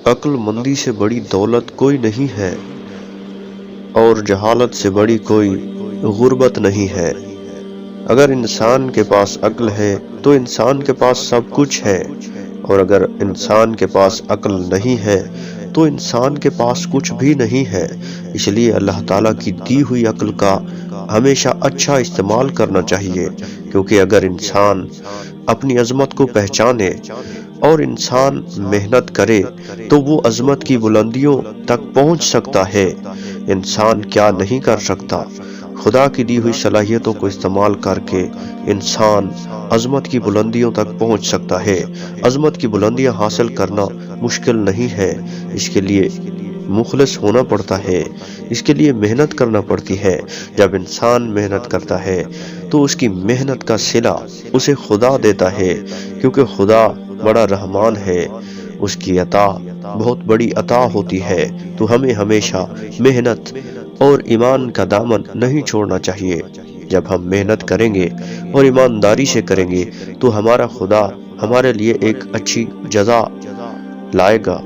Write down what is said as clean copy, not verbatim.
عقل مندی سے بڑی دولت کوئی نہیں ہے اور جہالت سے بڑی کوئی غربت نہیں ہے۔ اگر انسان کے پاس عقل ہے تو انسان کے پاس سب کچھ ہے، اور اگر انسان کے پاس عقل نہیں ہے تو انسان کے پاس کچھ بھی نہیں ہے۔ اس لیے اللہ تعالیٰ کی دی ہوئی عقل کا ہمیشہ اچھا استعمال کرنا چاہیے، کیونکہ اگر انسان اپنی عظمت کو پہچانے اور انسان محنت کرے تو وہ عظمت کی بلندیوں تک پہنچ سکتا ہے۔ انسان کیا نہیں کر سکتا؟ خدا کی دی ہوئی صلاحیتوں کو استعمال کر کے انسان عظمت کی بلندیوں تک پہنچ سکتا ہے۔ عظمت کی بلندیاں حاصل کرنا مشکل نہیں ہے، اس کے لیے مخلص ہونا پڑتا ہے، اس کے لیے محنت کرنا پڑتی ہے۔ جب انسان محنت کرتا ہے تو اس کی محنت کا صلہ اسے خدا دیتا ہے، کیونکہ خدا بڑا رحمان ہے، اس کی عطا بہت بڑی عطا ہوتی ہے۔ تو ہمیں ہمیشہ محنت اور ایمان کا دامن نہیں چھوڑنا چاہیے۔ جب ہم محنت کریں گے اور ایمانداری سے کریں گے تو ہمارا خدا ہمارے لیے ایک اچھی جزا لائے گا۔